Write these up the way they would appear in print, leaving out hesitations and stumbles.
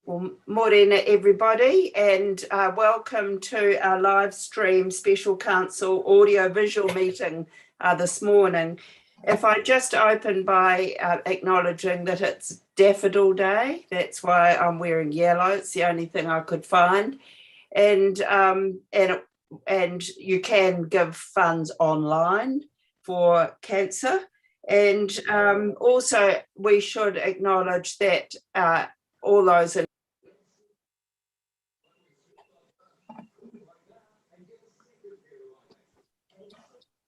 Well, morena everybody, and welcome to our live stream special council audio visual meeting this morning. If I just open by acknowledging that it's Daffodil Day, that's why I'm wearing yellow. It's the only thing I could find, and you can give funds online for cancer, and also we should acknowledge that all those in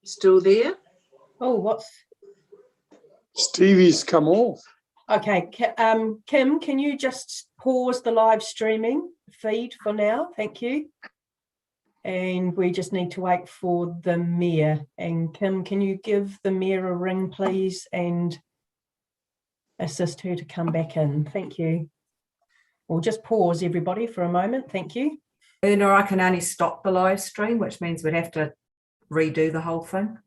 still there? Oh, what's Stevie's come off. okay? Kim, can you just pause the live streaming feed for now? Thank you. And we just need to wait for the mayor. And Kim, can you give the mayor a ring, please, and assist her to come back in? Thank you. We'll just pause everybody for a moment. Thank you. Una, I can only stop the live stream, which means we'd have to redo the whole thing.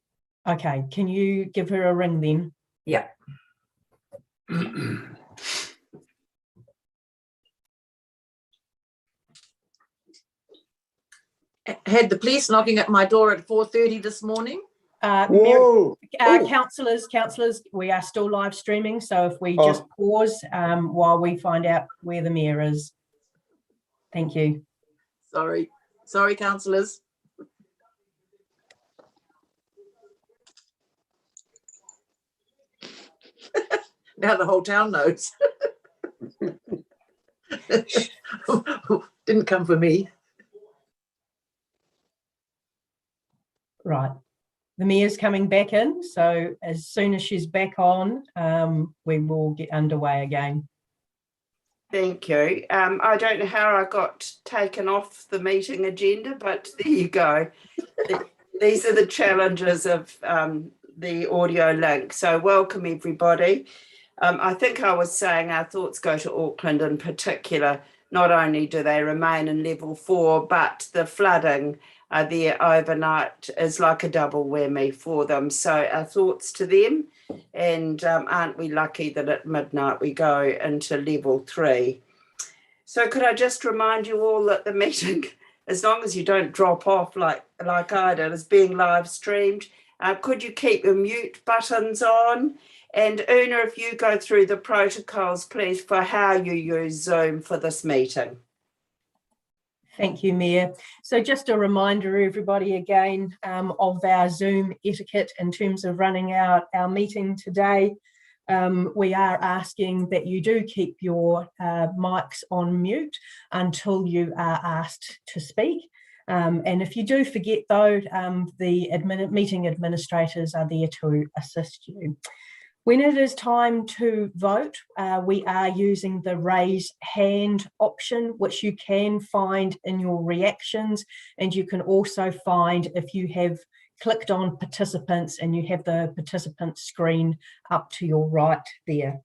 Okay, can you give her a ring then? Yeah. Had the police knocking at my door at 4:30 this morning. Whoa! Councillors, we are still live streaming, so if we just pause while we find out where the mayor is. Thank you. Sorry, councillors. Now the whole town knows. Didn't come for me. Right. The mayor's coming back in, so as soon as she's back on, we will get underway again. Thank you. I don't know how I got taken off the meeting agenda, but there you go. These are the challenges of the audio link. So welcome everybody. I think I was saying our thoughts go to Auckland in particular. Not only do they remain in level 4, but the flooding there overnight is like a double whammy for them. So our thoughts to them, and aren't we lucky that at midnight we go into level 3. So could I just remind you all that the meeting, as long as you don't drop off like I did, is being live streamed. Could you keep your mute buttons on? And Una, if you go through the protocols, please, for how you use Zoom for this meeting. Thank you, Mayor. So just a reminder, everybody, again, of our Zoom etiquette in terms of running our meeting today. We are asking that you do keep your mics on mute until you are asked to speak. And if you do forget, though, the meeting administrators are there to assist you. When it is time to vote, we are using the raise hand option, which you can find in your reactions, and you can also find if you have clicked on participants and you have the participant screen up to your right there.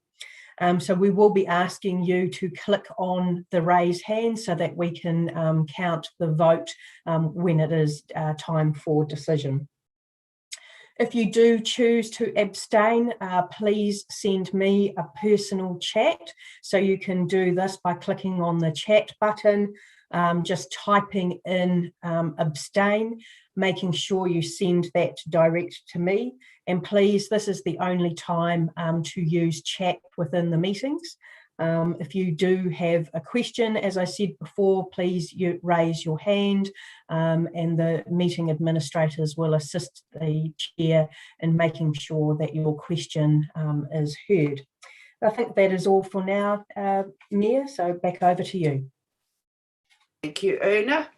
So we will be asking you to click on the raise hand so that we can count the vote when it is time for decision. If you do choose to abstain, please send me a personal chat. So you can do this by clicking on the chat button, just typing in abstain, making sure you send that direct to me. And please, this is the only time to use chat within the meetings. If you do have a question, as I said before, please raise your hand and the meeting administrators will assist the chair in making sure that your question is heard. I think that is all for now, Mayor, so back over to you. Thank you, Una.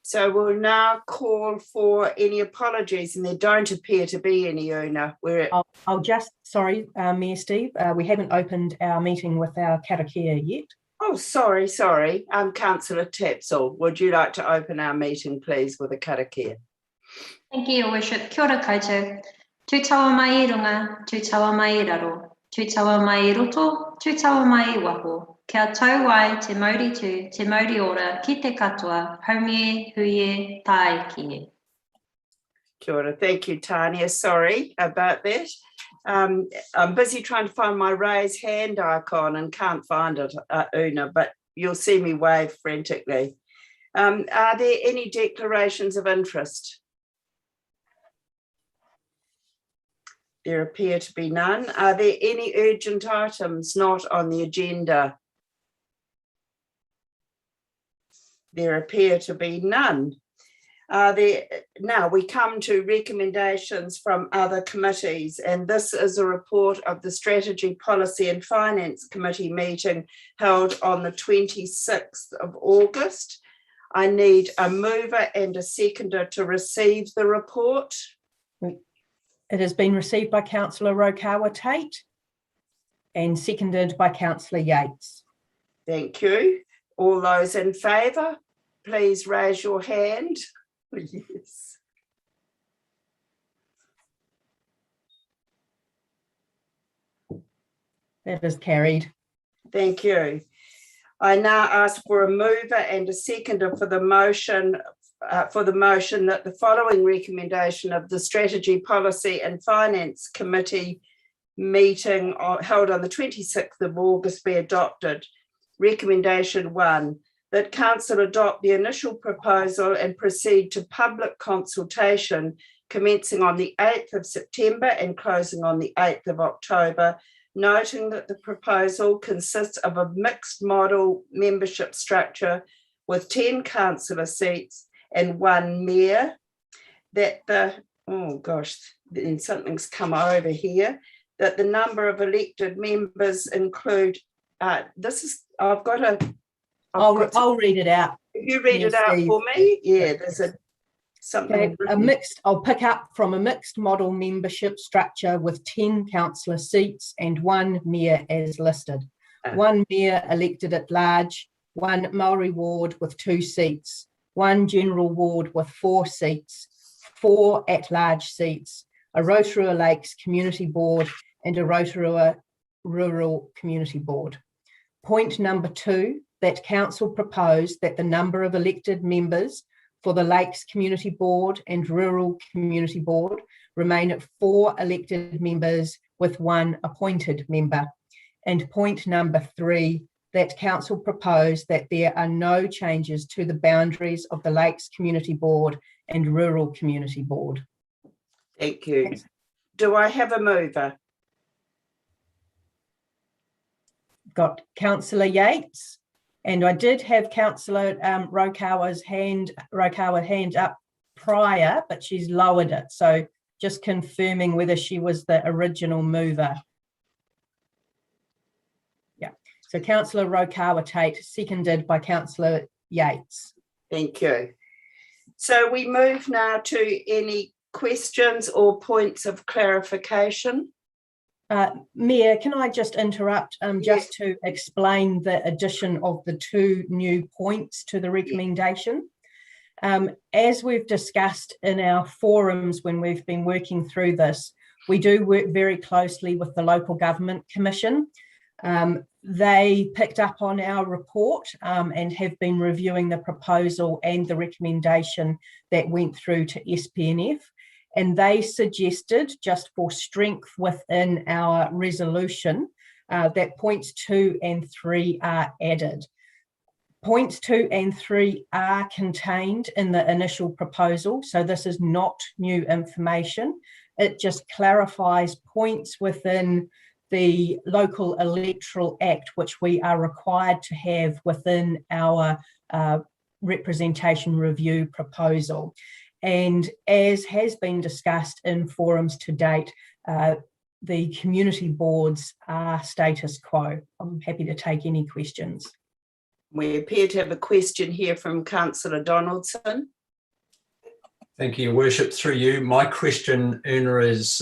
So we'll now call for any apologies, and there don't appear to be any, Una. I'll just, sorry, Mayor Steve, we haven't opened our meeting with our karakia yet. Oh, sorry. Councillor Tapsell, would you like to open our meeting, please, with a karakia? Thank you, Your Worship. Kia ora koutou. Tū tawa mai I runga, tū tawa mai I raro, tū tawa mai I roto, tū tawa mai I waho. Kia tau ai te mauri tū, te mauri ora, ki te katoa, haumie, huie, tae kie. Kia ora. Thank you, Tanya. Sorry about that. I'm busy trying to find my raise hand icon and can't find it, Una, but you'll see me wave frantically. Are there any declarations of interest? There appear to be none. Are there any urgent items not on the agenda? There appear to be none. Now we come to recommendations from other committees, and this is a report of the Strategy, Policy and Finance Committee meeting held on the 26th of August. I need a mover and a seconder to receive the report. It has been received by Councillor Rokawa Tate and seconded by Councillor Yates. Thank you. All those in favour, please raise your hand. Yes. That is carried. Thank you. I now ask for a mover and a seconder for the motion that the following recommendation of the Strategy, Policy and Finance Committee meeting held on the 26th of August be adopted. Recommendation 1, that Council adopt the initial proposal and proceed to public consultation commencing on the 8th of September and closing on the 8th of October, noting that the proposal consists of a mixed model membership structure with 10 councillor seats and 1 mayor, that then something's come over here, that the number of elected members include, I'll read it out. If you read Yes, it out Steve. for me, yeah, there's something. Okay, I'll pick up from a mixed model membership structure with 10 councillor seats and 1 mayor as listed. 1 mayor elected at large, 1 Maori ward with 2 seats, 1 general ward with 4 seats, 4 at-large seats, a Rotorua Lakes Community Board and a Rotorua Rural Community Board. Point number 2, that Council proposed that the number of elected members for the Lakes Community Board and Rural Community Board remain at 4 elected members with 1 appointed member. And point number 3, that Council proposed that there are no changes to the boundaries of the Lakes Community Board and Rural Community Board. Thank you. Do I have a mover? Got Councillor Yates, and I did have Councillor Rokawa's hand up prior, but she's lowered it. So just confirming whether she was the original mover. Yeah. So Councillor Rokawa Tate, seconded by Councillor Yates. Thank you. So we move now to any questions or points of clarification. Mayor, can I just interrupt just to explain the addition of the 2 new points to the recommendation? As we've discussed in our forums when we've been working through this, we do work very closely with the Local Government Commission. They picked up on our report and have been reviewing the proposal and the recommendation that went through to SPNF. And they suggested, just for strength within our resolution, that points 2 and 3 are added. Points 2 and 3 are contained in the initial proposal, so this is not new information. It just clarifies points within the Local Electoral Act, which we are required to have within our representation review proposal. And as has been discussed in forums to date, the community boards are status quo. I'm happy to take any questions. We appear to have a question here from Councillor Donaldson. Thank you, Your Worship. Through you, my question, Una, is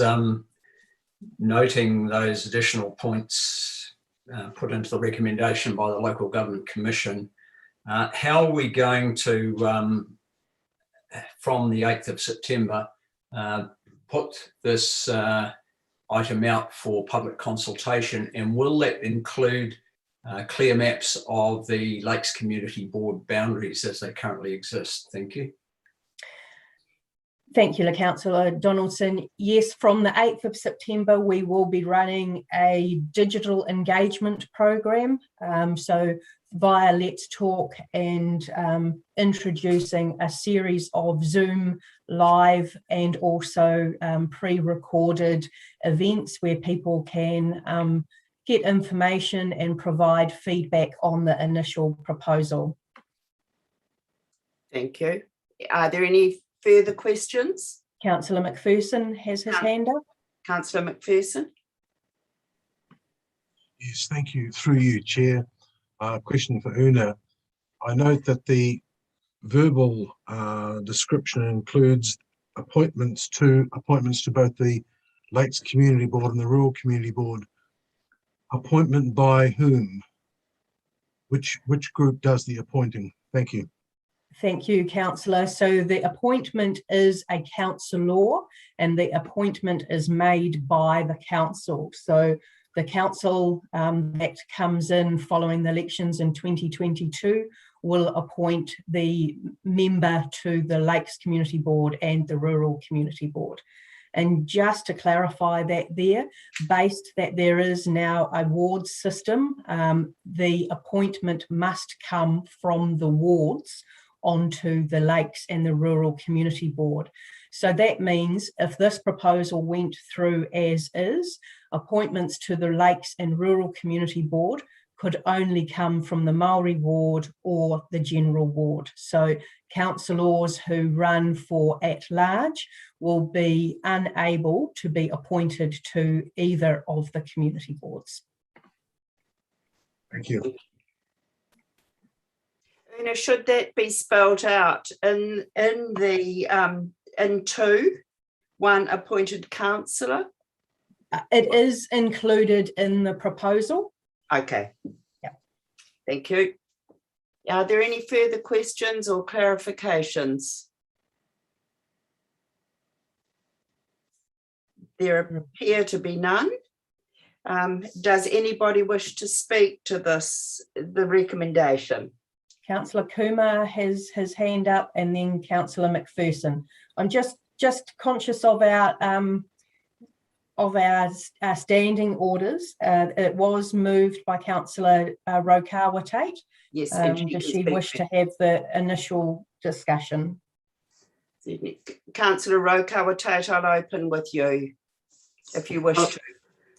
noting those additional points put into the recommendation by the Local Government Commission. How are we going to from the 8th of September, put this item out for public consultation, and will that include clear maps of the Lakes Community Board boundaries as they currently exist? Thank you. Thank you, Councillor Donaldson. Yes, from the 8th of September, we will be running a digital engagement program. So via Let's Talk and introducing a series of Zoom live and also pre-recorded events where people can get information and provide feedback on the initial proposal. Thank you. Are there any further questions? Councillor McPherson has his hand up. Councillor McPherson. Yes, thank you. Through you, Chair. Question for Una. I note that the verbal description includes appointments to both the Lakes Community Board and the Rural Community Board. Appointment by whom? Which group does the appointing? Thank you. Thank you, Councillor. So the appointment is a councillor and the appointment is made by the council. So the council that comes in following the elections in 2022 will appoint the member to the Lakes Community Board and the Rural Community Board. And just to clarify that based that there is now a ward system, the appointment must come from the wards onto the Lakes and the Rural Community Board. So that means if this proposal went through as is, appointments to the Lakes and Rural Community Board could only come from the Maori ward or the general ward. So councillors who run for at large will be unable to be appointed to either of the community boards. Thank you. Una, should that be spelled out in the in 2, 1 appointed councillor? It is included in the proposal. Okay. Yeah. Thank you. Are there any further questions or clarifications? There appear to be none. Does anybody wish to speak to the recommendation? Councillor Kumar has his hand up, and then Councillor McPherson. I'm just conscious of our standing orders. It was moved by Councillor Rotorua Tate. Yes. Does she wish to have the initial discussion? Councillor Rotorua Tate, I'll open with you if you wish to.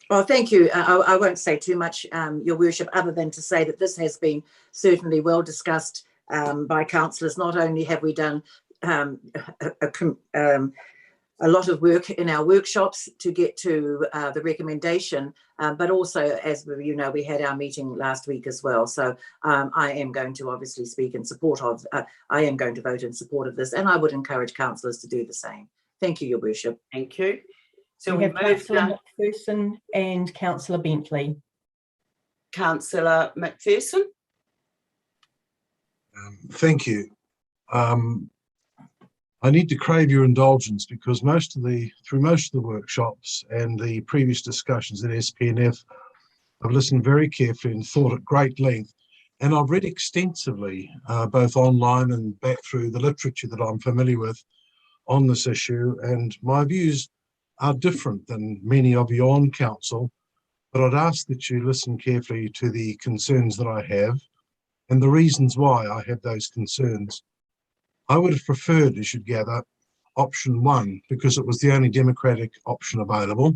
Well, thank you. I won't say too much, Your Worship, other than to say that this has been certainly well discussed by councillors. Not only have we done a lot of work in our workshops to get to the recommendation, but also, as you know, we had our meeting last week as well. So I am going to obviously speak in support of, I am going to vote in support of this, and I would encourage councillors to do the same. Thank you, Your Worship. Thank you. So we have Councillor McPherson and Councillor Bentley. Councillor McPherson. Thank you. I need to crave your indulgence because through most of the workshops and the previous discussions at SPNF, I've listened very carefully and thought at great length, and I've read extensively, both online and back through the literature that I'm familiar with on this issue, and my views are different than many of you on council, but I'd ask that you listen carefully to the concerns that I have and the reasons why I have those concerns. I would have preferred, as you'd gather, option 1 because it was the only democratic option available.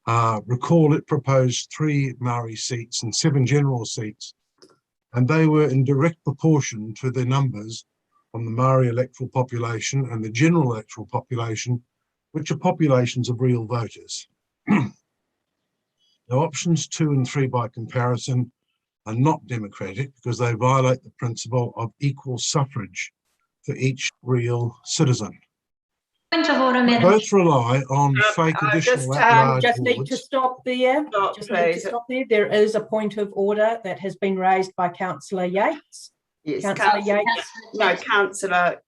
Recall it proposed 3 Maori seats and 7 general seats, and they were in direct proportion to the numbers from the Maori electoral population and the general electoral population, which are populations of real voters. Now, options 2 and 3 by comparison are not democratic because they violate the principle of equal suffrage for each real citizen. Point of order, Madam. Both rely on fake additional at-large just need boards. to stop there. There is a point of order that has been raised by Councillor Yates. Yes, Councillor Yates. No, Councillor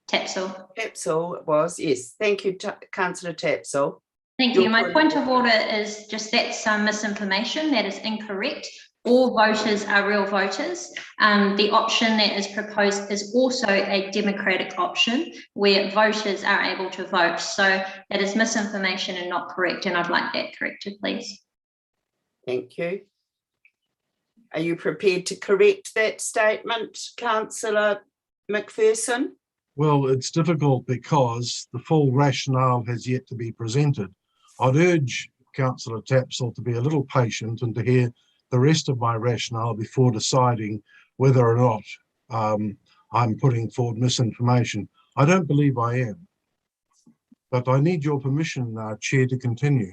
Tapsell. Tapsell was, yes. Thank you, Councillor Tapsell. Thank you. My point of order is just that's some misinformation. That is incorrect. All voters are real voters. The option that is proposed is also a democratic option where voters are able to vote. So that is misinformation and not correct, and I'd like that corrected, please. Thank you. Are you prepared to correct that statement, Councillor McPherson? Well, it's difficult because the full rationale has yet to be presented. I'd urge Councillor Tapsell to be a little patient and to hear the rest of my rationale before deciding whether or not I'm putting forward misinformation. I don't believe I am, but I need your permission, Chair, to continue.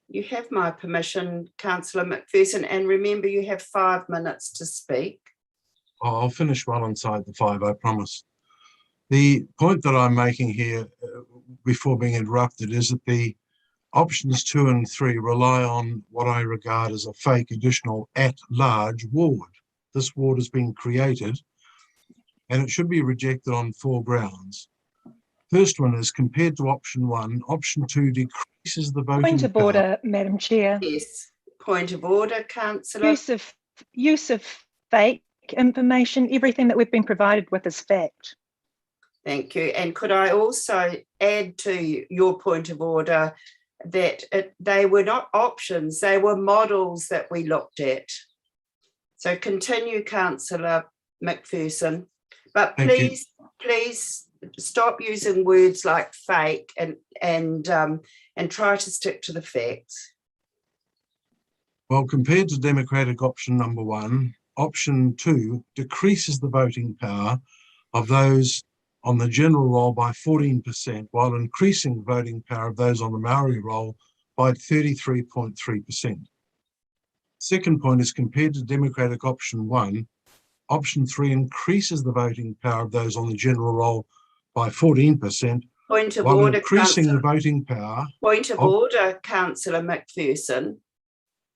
You have my permission, Councillor McPherson, and remember you have 5 minutes to speak. I'll finish well inside the 5, I promise. The point that I'm making here before being interrupted is that the options 2 and 3 rely on what I regard as a fake additional at-large ward. This ward has been created and it should be rejected on 4 grounds. First one is, compared to option 1, option 2 decreases the voting Point of power. order, Madam Chair. Yes, point of order, Councillor. Use of fake information. Everything that we've been provided with is fact. Thank you. And could I also add to your point of order that they were not options, they were models that we looked at. So continue, Councillor McPherson, but please stop using words like fake and try to stick to the facts. Well, compared to democratic option number 1, option 2 decreases the voting power of those on the general roll by 14%, while increasing the voting power of those on the Maori roll by 33.3%. Second point is, compared to democratic option 1, option 3 increases the voting power of those on the general roll by 14%, Point of while order, increasing the Councillor. voting power. Point of order, Councillor McPherson.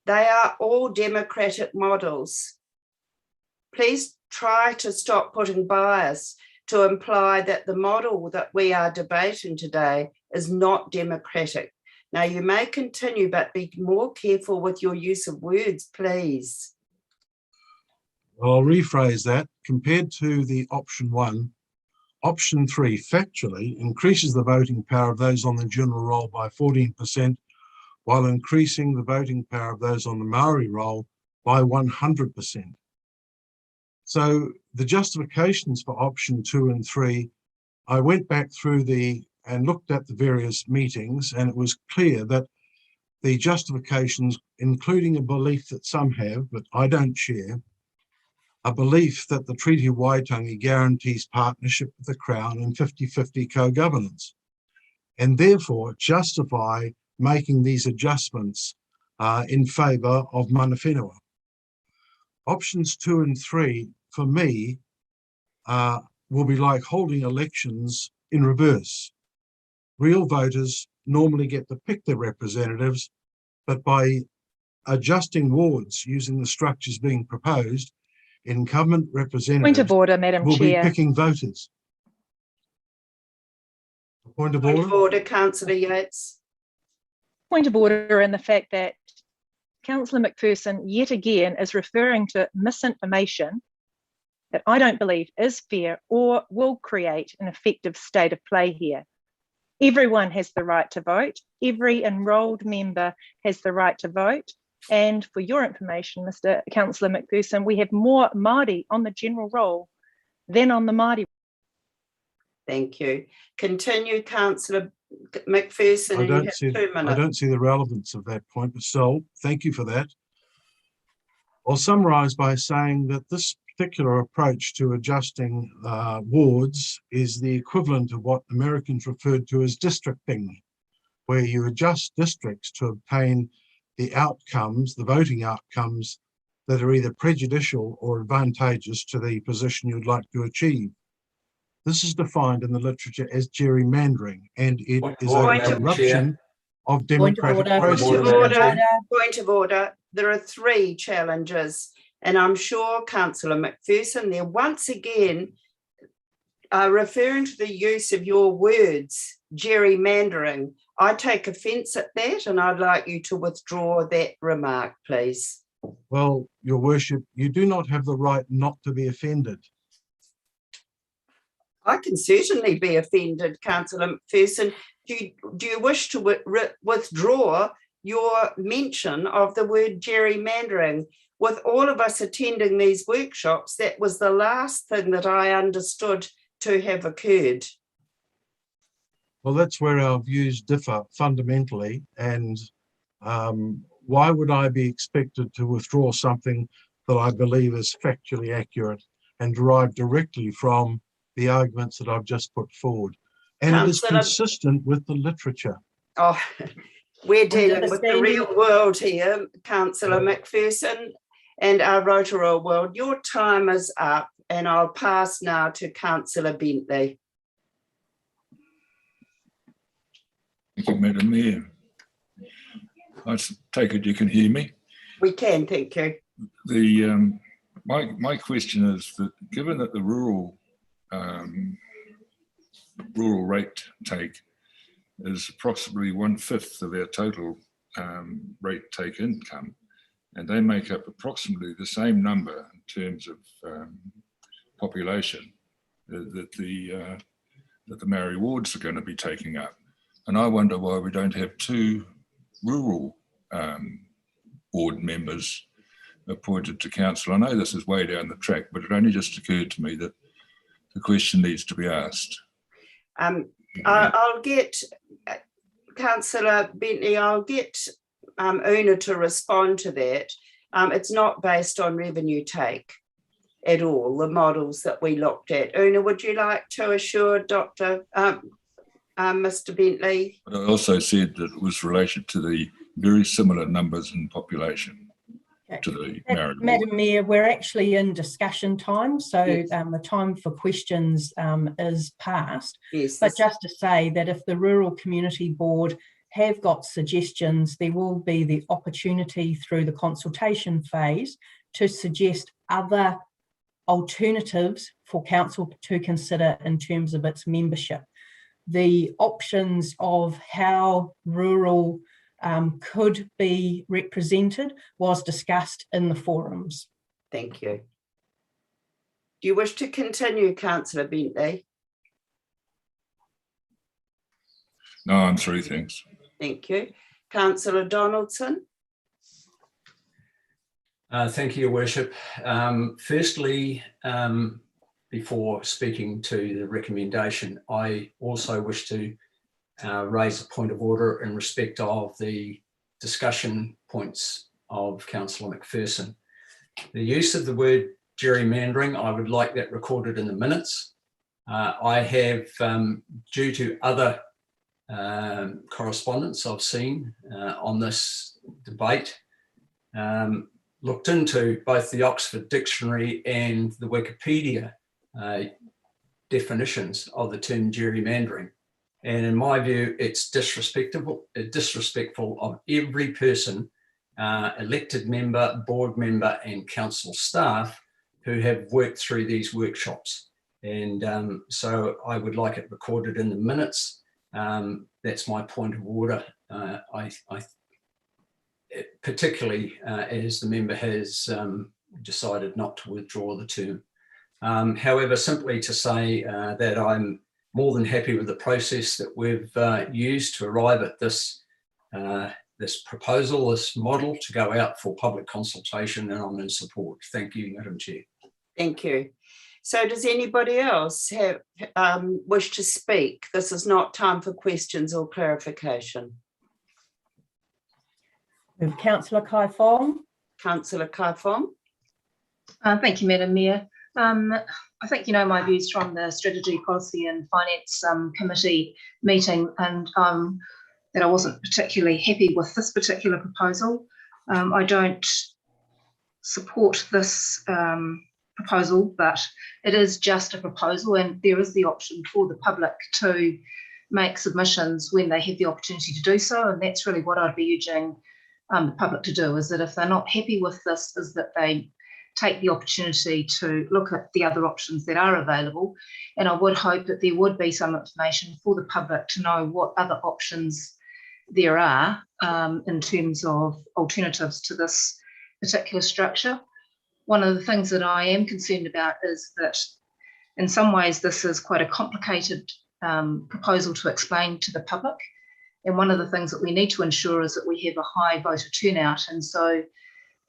They are all democratic models. Please try to stop putting bias to imply that the model that we are debating today is not democratic. Now, you may continue, but be more careful with your use of words, please. I'll rephrase that. Compared to the option 1, option 3 factually increases the voting power of those on the general roll by 14%, while increasing the voting power of those on the Maori roll by 100%. So the justifications for option 2 and 3, I went back through and looked at the various meetings, and it was clear that the justifications, including a belief that some have, but I don't share, a belief that the Treaty of Waitangi guarantees partnership with the Crown and 50-50 co-governance, and therefore justify making these adjustments in favour of mana whenua. Options 2 and 3, for me, will be like holding elections in reverse. Real voters normally get to pick their representatives, but by adjusting wards using the structures being proposed, incumbent representatives Point of order, Madam will Chair. be picking voters. Point of Point order? of order, Councillor Yates. Point of order in the fact that Councillor McPherson yet again is referring to misinformation that I don't believe is fair or will create an effective state of play here. Everyone has the right to vote. Every enrolled member has the right to vote. And for your information, Mr. Councillor McPherson, we have more Māori on the general roll than on the Māori. Thank you. Continue, Councillor McPherson, and you have 2 minutes. I don't see the relevance of that point, but still, thank you for that. I'll summarise by saying that this particular approach to adjusting wards is the equivalent of what Americans referred to as districting, where you adjust districts to obtain the outcomes, the voting outcomes, that are either prejudicial or advantageous to the position you'd like to achieve. This is defined in the literature as gerrymandering, and it is a corruption of democratic process. Point of order. There are 3 challenges, and I'm sure Councillor McPherson there once again referring to the use of your words, gerrymandering. I take offence at that, and I'd like you to withdraw that remark, please. Well, Your Worship, you do not have the right not to be offended. I can certainly be offended, Councillor McPherson. Do you wish to withdraw your mention of the word gerrymandering? with all of us attending these workshops, that was the last thing that I understood to have occurred. Well, that's where our views differ fundamentally. And why would I be expected to withdraw something that I believe is factually accurate and derived directly from the arguments that I've just put forward? And it is Councillor- consistent with the literature. Oh, we're dealing with the understanding- real world here, Councillor McPherson, and our Rotorua world. Your time is up, and I'll pass now to Councillor Bentley. Thank you, Madam Mayor. I take it you can hear me. We can, thank you. The my question is that given that the rural rate take is approximately 1/5 of our total rate take income, and they make up approximately the same number in terms of population that the Maori wards are going to be taking up. And I wonder why we don't have 2 rural ward members appointed to council. I know this is way down the track, but it only just occurred to me that the question needs to be asked. I'll get, Councillor Bentley, I'll get Una to respond to that. It's not based on revenue take at all, the models that we looked at. Una, would you like to assure Mr. Bentley? But I also said that it was related to the very similar numbers in population to the Maori ward. Madam Mayor, we're actually in discussion time, so yes. The time for questions is past. Yes. But just to say that if the Rural Community Board have got suggestions, there will be the opportunity through the consultation phase to suggest other alternatives for council to consider in terms of its membership. The options of how rural could be represented was discussed in the forums. Thank you. Do you wish to continue, Councillor Bentley? No, I'm through, thanks. Thank you. Councillor Donaldson? Thank you, Your Worship. Firstly, before speaking to the recommendation, I also wish to raise a point of order in respect of the discussion points of Councillor McPherson. The use of the word gerrymandering, I would like that recorded in the minutes. I have, due to other correspondence I've seen on this debate, looked into both the Oxford Dictionary and the Wikipedia definitions of the term gerrymandering. And in my view, it's disrespectful of every person, elected member, board member, and council staff who have worked through these workshops. And so I would like it recorded in the minutes. That's my point of order. Particularly as the member has decided not to withdraw the term. However, simply to say that I'm more than happy with the process that we've used to arrive at this this proposal, this model to go out for public consultation, and I'm in support. Thank you, Madam Chair. Thank you. So does anybody else have wish to speak? This is not time for questions or clarification. Councillor Kai Fong. Councillor Kai Fong. Thank you, Madam Mayor. I think you know my views from the Strategy, Policy and Finance Committee meeting, and that I wasn't particularly happy with this particular proposal. I don't support this proposal, but it is just a proposal, and there is the option for the public to make submissions when they have the opportunity to do so, and that's really what I'd be urging the public to do, is that if they're not happy with this, is that they take the opportunity to look at the other options that are available. And I would hope that there would be some information for the public to know what other options there are in terms of alternatives to this particular structure. One of the things that I am concerned about is that in some ways this is quite a complicated proposal to explain to the public. And one of the things that we need to ensure is that we have a high voter turnout. And so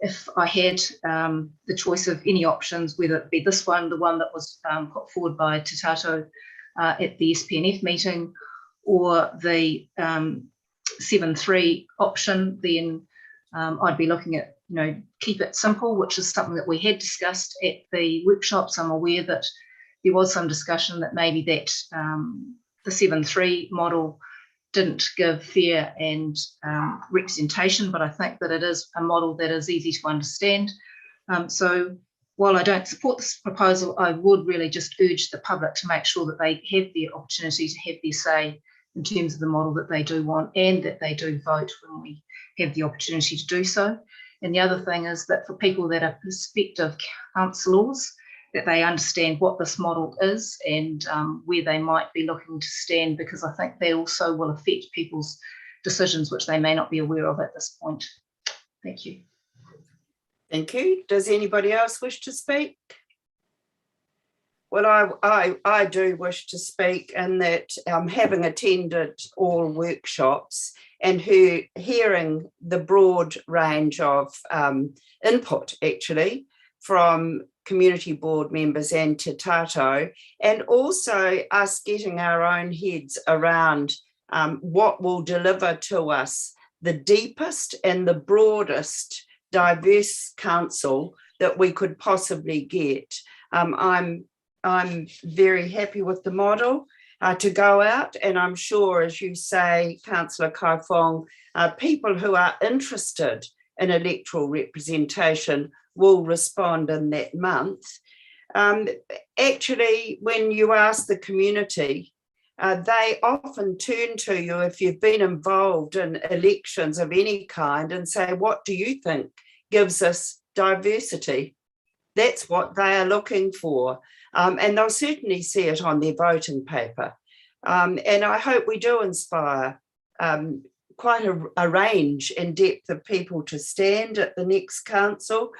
if I had the choice of any options, whether it be this one, the one that was put forward by Te Tato at the SPNF meeting, or the 7.3 option, then I'd be looking at, keep it simple, which is something that we had discussed at the workshops. I'm aware that there was some discussion that maybe that the 7.3 model didn't give fair and representation, but I think that it is a model that is easy to understand. So while I don't support this proposal, I would really just urge the public to make sure that they have the opportunity to have their say in terms of the model that they do want, and that they do vote when we have the opportunity to do so. And the other thing is that for people that are prospective councillors, that they understand what this model is and where they might be looking to stand, because I think that also will affect people's decisions, which they may not be aware of at this point. Thank you. Thank you. Does anybody else wish to speak? Well, I do wish to speak, and that having attended all workshops and hearing the broad range of input, actually, from community board members and Te Tato, and also us getting our own heads around what will deliver to us the deepest and the broadest diverse council that we could possibly get. I'm very happy with the model to go out, and I'm sure, as you say, Councillor Kaifong, people who are interested in electoral representation will respond in that month. Actually, when you ask the community, they often turn to you if you've been involved in elections of any kind and say, what do you think gives us diversity? That's what they are looking for. And they'll certainly see it on their voting paper. And I hope we do inspire quite a range and depth of people to stand at the next council.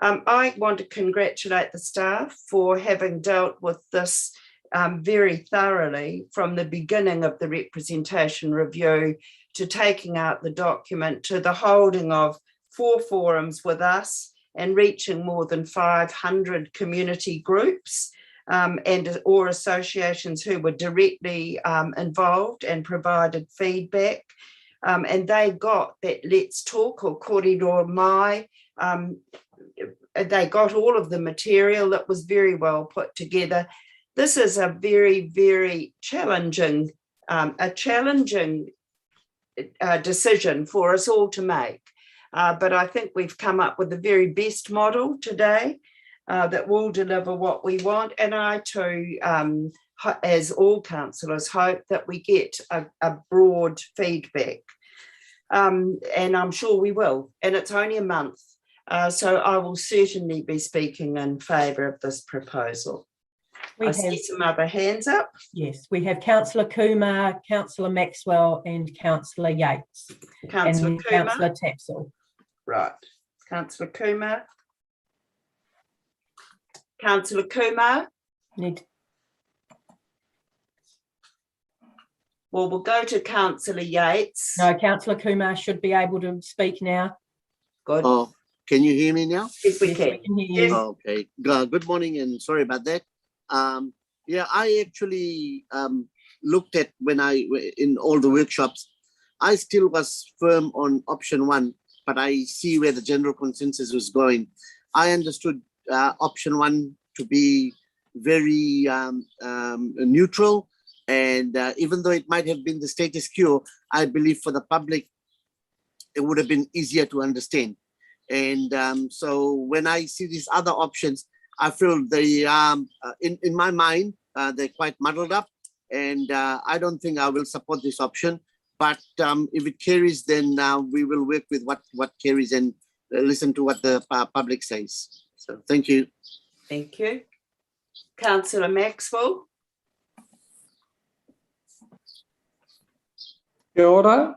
I want to congratulate the staff for having dealt with this very thoroughly from the beginning of the representation review, to taking out the document, to the holding of 4 forums with us and reaching more than 500 community groups or associations who were directly involved and provided feedback. And they got that Let's Talk or Kōrero Mai. They got all of the material that was very well put together. This is a very, very challenging, decision for us all to make. But I think we've come up with the very best model today that will deliver what we want. And I too, as all councillors, hope that we get a broad feedback. And I'm sure we will. And it's only a month. So I will certainly be speaking in favour of this proposal. I see some other hands up. Yes, we have Councillor Kumar, Councillor Maxwell and Councillor Yates. Councillor and Kumar. Councillor Tapsell. Right. Councillor Kumar. Councillor Kumar. Well, we'll go to Councillor Yates. No, Councillor Kumar should be able to speak now. Good. Oh, can you hear me now? Yes, we Yes, can. we can hear you. Okay. Good morning, and sorry about that. Yeah, I actually looked at in all the workshops. I still was firm on option 1, but I see where the general consensus was going. I understood option 1 to be very neutral, and even though it might have been the status quo, I believe for the public it would have been easier to understand. And so when I see these other options, I feel they in my mind they're quite muddled up, and I don't think I will support this option. But if it carries, then we will work with what carries and listen to what the public says. So thank you. Thank you. Councillor Maxwell. Kia ora.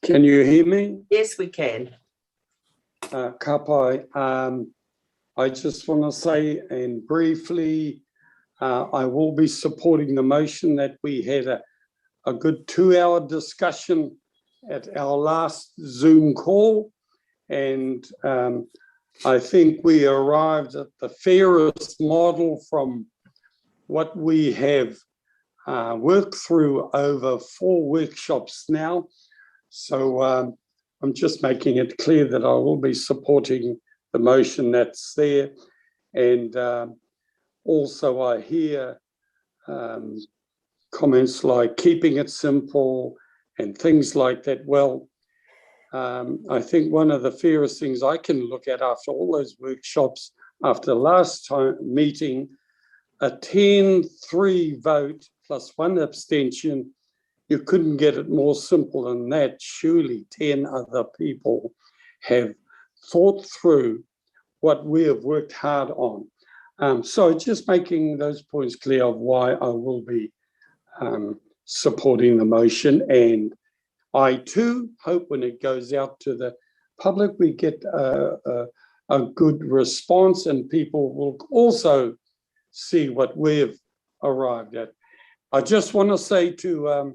Can you hear me? Yes, we can. Ka pai. I just want to say, and briefly, I will be supporting the motion that we had a good 2-hour discussion at our last Zoom call, And I think we arrived at the fairest model from what we have worked through over 4 workshops now. So I'm just making it clear that I will be supporting the motion that's there. And also I hear comments like keeping it simple and things like that. Well, I think one of the fairest things I can look at after all those workshops, after the last meeting, a 10-3 vote plus 1 abstention, you couldn't get it more simple than that. Surely 10 other people have thought through what we have worked hard on. So just making those points clear of why I will be supporting the motion. And I too hope when it goes out to the public, we get a good response and people will also see what we've arrived at. I just want to say to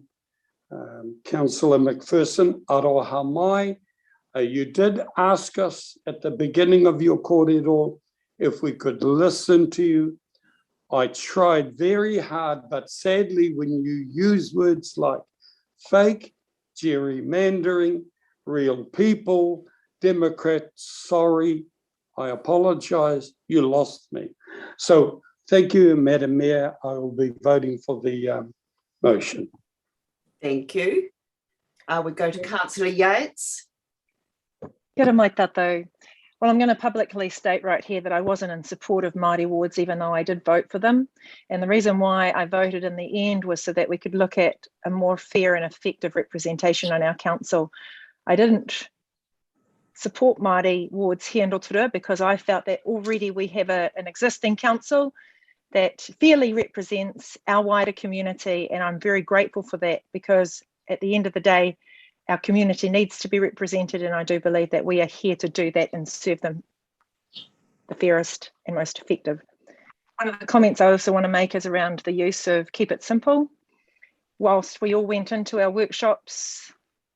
Councillor McPherson, aroha mai, you did ask us at the beginning of your kōrero if we could listen to you. I tried very hard, but sadly, when you use words like fake, gerrymandering, real people, Democrat, sorry, I apologize, you lost me. So thank you, Madam Mayor. I will be voting for the motion. Thank you. We go to Councillor Yates. Kia ora mai tātou. Well, I'm going to publicly state right here that I wasn't in support of Māori wards, even though I did vote for them. And the reason why I voted in the end was so that we could look at a more fair and effective representation on our council. I didn't support Māori wards here in Rotorua because I felt that already we have an existing council that fairly represents our wider community. And I'm very grateful for that because at the end of the day, our community needs to be represented, and I do believe that we are here to do that and serve them the fairest and most effective. One of the comments I also want to make is around the use of keep it simple. Whilst we all went into our workshops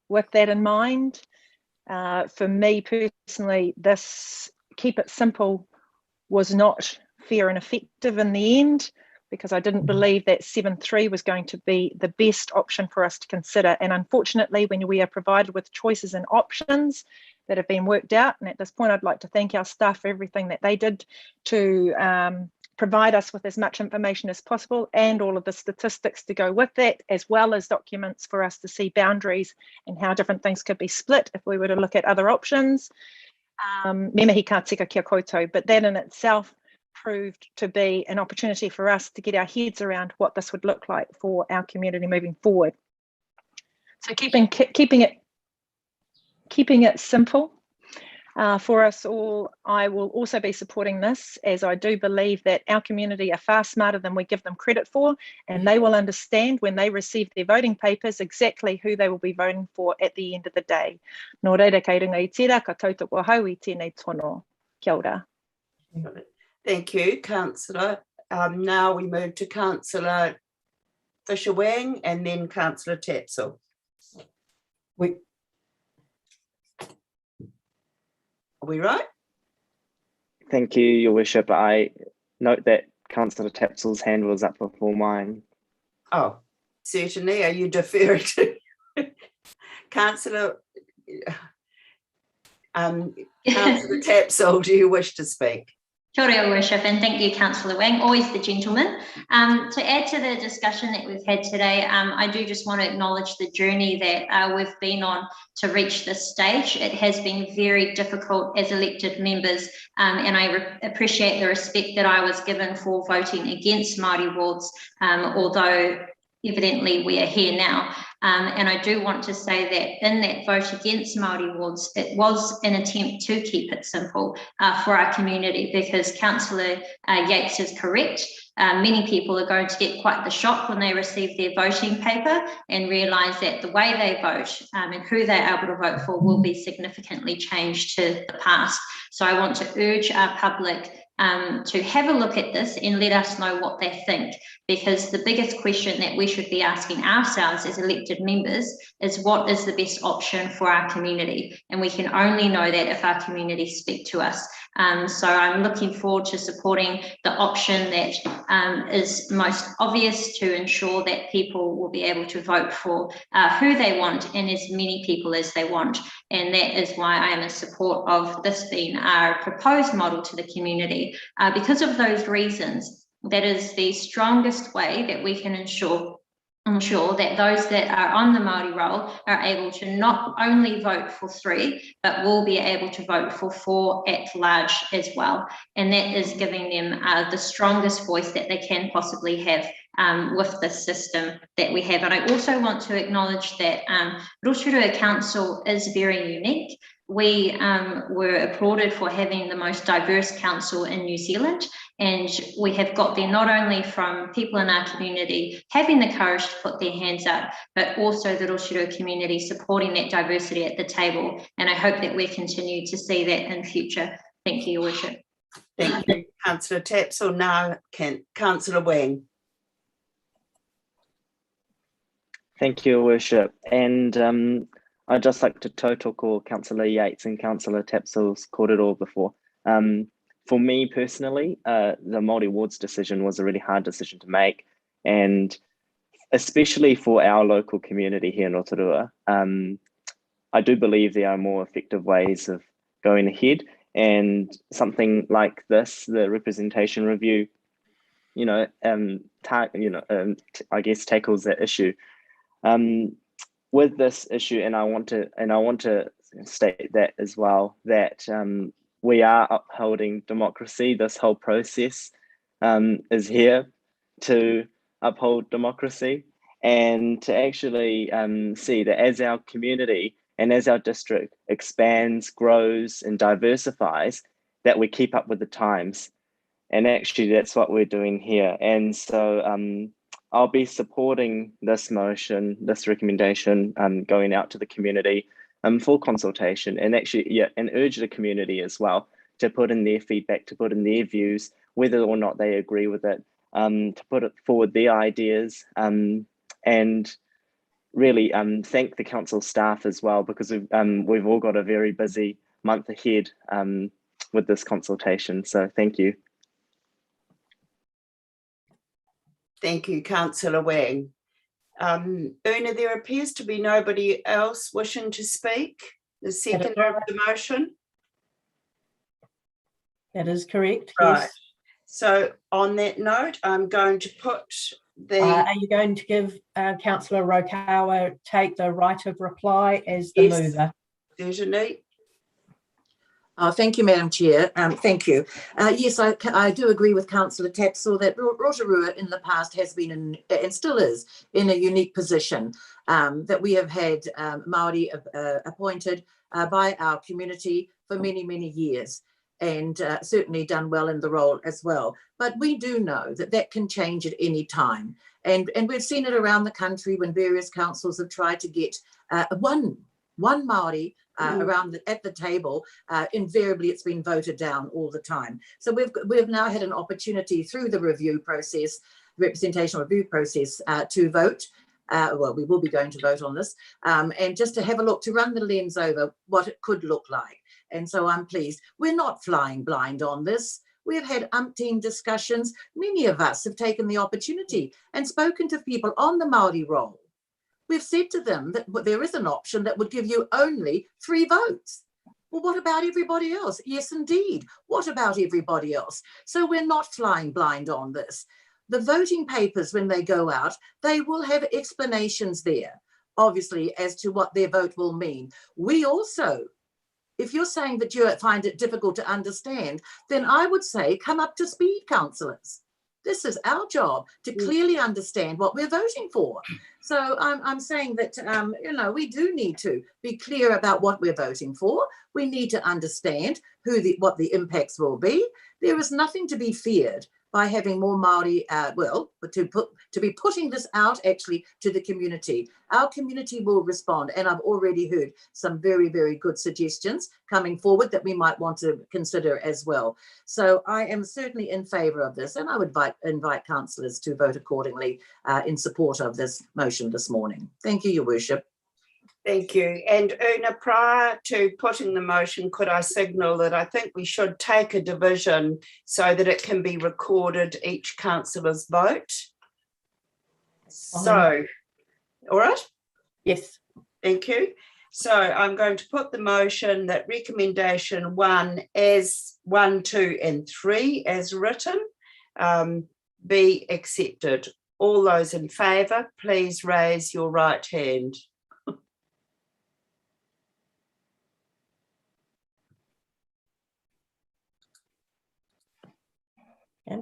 with that in mind, for me personally, this keep it simple was not fair and effective in the end, because I didn't believe that 7.3 was going to be the best option for us to consider. And unfortunately, when we are provided with choices and options that have been worked out, and at this point, I'd like to thank our staff for everything that they did to provide us with as much information as possible and all of the statistics to go with that, as well as documents for us to see boundaries and how different things could be split if we were to look at other options. Me mihi ka tika kia koutou, but that in itself proved to be an opportunity for us to get our heads around what this would look like for our community moving forward. So keeping it simple for us all. I will also be supporting this, as I do believe that our community are far smarter than we give them credit for, and they will understand when they receive their voting papers exactly who they will be voting for at the end of the day. Nō reira kei runga I tērā, ka tautoko hau I tēnei tono. Kia ora. Thank you, Councillor. Now we move to Councillor Fisher-Wang and then Councillor Tapsell. Are we right? Thank you, Your Worship. I note that Councillor Tapsell's hand was up before mine. Oh, certainly. Are you deferring to Councillor Tapsell? Do you wish to speak? Kia ora, Your Worship, and thank you, Councillor Wang, always the gentleman. To add to the discussion that we've had today, I do just want to acknowledge the journey that we've been on to reach this stage. It has been very difficult as elected members, and I appreciate the respect that I was given for voting against Māori wards, although evidently we are here now. And I do want to say that in that vote against Māori wards, it was an attempt to keep it simple for our community, because Councillor Yates is correct. Many people are going to get quite the shock when they receive their voting paper and realise that the way they vote and who they're able to vote for will be significantly changed to the past. So I want to urge our public to have a look at this and let us know what they think, because the biggest question that we should be asking ourselves as elected members is what is the best option for our community, and we can only know that if our community speak to us. So I'm looking forward to supporting the option that is most obvious to ensure that people will be able to vote for who they want and as many people as they want. And that is why I am in support of this being our proposed model to the community. Because of those reasons, that is the strongest way that we can ensure that those that are on the Māori roll are able to not only vote for 3, but will be able to vote for 4 at large as well. And that is giving them the strongest voice that they can possibly have with this system that we have. And I also want to acknowledge that Rotorua Council is very unique. We were applauded for having the most diverse council in New Zealand, and we have got there not only from people in our community having the courage to put their hands up, but also the Rotorua community supporting that diversity at the table. And I hope that we continue to see that in future. Thank you, Your Worship. Thank you, Councillor Tapsell. Now, Councillor Wang. Thank you, Your Worship. And I'd just like to tautoko Councillor Yates and Councillor Tapsell's kōrero before. For me personally, the Māori wards decision was a really hard decision to make, and especially for our local community here in Rotorua. I do believe there are more effective ways of going ahead, and something like this, the representation review, I guess tackles that issue. With this issue, and I want to state that as well, that we are upholding democracy. This whole process is here to uphold democracy, and to actually see that as our community and as our district expands, grows, and diversifies, that we keep up with the times. And actually, that's what we're doing here. And so I'll be supporting this motion, this recommendation, going out to the community for consultation, and actually, and urge the community as well to put in their feedback, to put in their views, whether or not they agree with it, to put it forward their ideas, and really thank the council staff as well, because we've all got a very busy month ahead with this consultation. So thank you. Thank you, Councillor Wang. Una, there appears to be nobody else wishing to speak. The seconder of the motion. That is correct. Right. Yes. So on that note, I'm going to put the... are you going to give Councillor Rokawa take the right of reply as the mover? Certainly. Thank you, Madam Chair. Thank you. Yes, I do agree with Councillor Tapsell that Rotorua in the past has been in, and still is in, a unique position, that we have had Māori appointed by our community for many, many years, and certainly done well in the role as well. But we do know that that can change at any time. And we've seen it around the country when various councils have tried to get one Māori around at the table. Invariably it's been voted down all the time. So we've now had an opportunity through the review process, representational review process, to vote. Well, we will be going to vote on this, and just to have a look, to run the lens over what it could look like. And so I'm pleased. We're not flying blind on this. We've had umpteen discussions. Many of us have taken the opportunity and spoken to people on the Māori roll. We've said to them that there is an option that would give you only 3 votes. Well, what about everybody else? Yes, indeed. What about everybody else? So we're not flying blind on this. The voting papers, when they go out, they will have explanations there, obviously, as to what their vote will mean. We also, if you're saying that you find it difficult to understand, then I would say come up to speed, councillors. This is our job to clearly understand what we're voting for. So I'm saying that, we do need to be clear about what we're voting for. We need to understand what the impacts will be. There is nothing to be feared by having more Māori, to be putting this out actually to the community. Our community will respond, and I've already heard some very, very good suggestions coming forward that we might want to consider as well. So I am certainly in favour of this, and I would invite councillors to vote accordingly in support of this motion this morning. Thank you, Your Worship. Thank you. And Una, prior to putting the motion, could I signal that I think we should take a division so that it can be recorded each councillor's vote? So, all right? Yes. Thank you. So I'm going to put the motion that recommendation 1 as 1, 2 and 3 as written be accepted. All those in favour, please raise your right hand. Okay.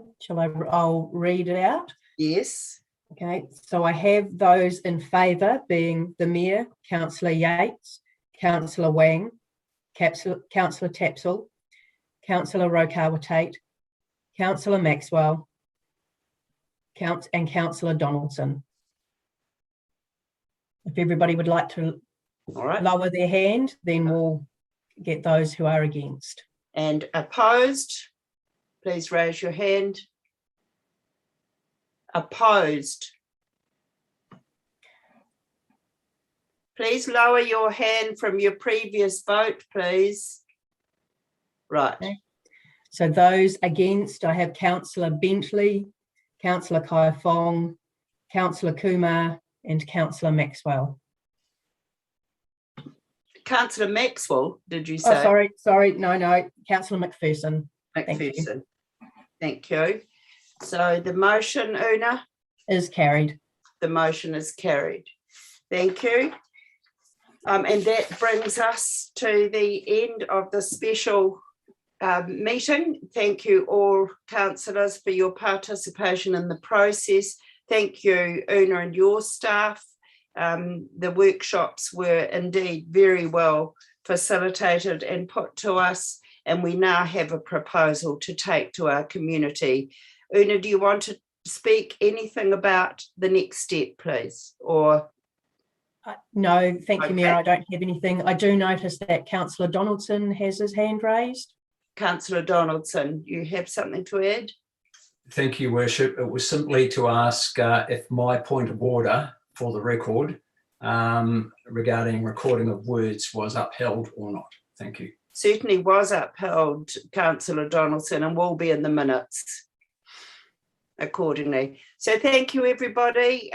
I'll read it out. Yes. Okay, so I have those in favour being the Mayor, Councillor Yates, Councillor Wang, Councillor Tapsell, Councillor Rotorua Tate, Councillor Maxwell, and Councillor Donaldson. If everybody would like to lower their hand, then we'll get those who are against. And opposed, please raise your hand. Opposed. Please lower your hand from your previous vote, please. Right. Okay. So those against, I have Councillor Bentley, Councillor Kai Fong, Councillor Kumar and Councillor Maxwell. Councillor Maxwell, did you say? Oh, sorry, no, Councillor McPherson. McPherson. Thank you. So the motion, Una? Is carried. The motion is carried. Thank you. And that brings us to the end of the special meeting. Thank you all councillors for your participation in the process. Thank you, Una, and your staff. The workshops were indeed very well facilitated and put to us, and we now have a proposal to take to our community. Una, do you want to speak anything about the next step, please? Or no, thank you, Mayor. I don't have anything. I do notice that Councillor Donaldson has his hand raised. Councillor Donaldson, you have something to add? Thank you, Worship. It was simply to ask if my point of order for the record regarding recording of words was upheld or not. Thank you. Certainly was upheld, Councillor Donaldson, and will be in the minutes accordingly. So thank you, everybody.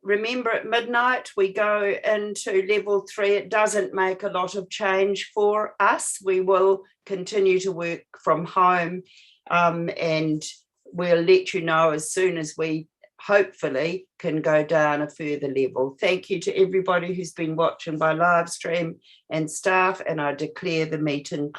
Remember, at midnight we go into level 3. It doesn't make a lot of change for us. We will continue to work from home, and we'll let you know as soon as we hopefully can go down a further level. Thank you to everybody who's been watching by live stream and staff, and I declare the meeting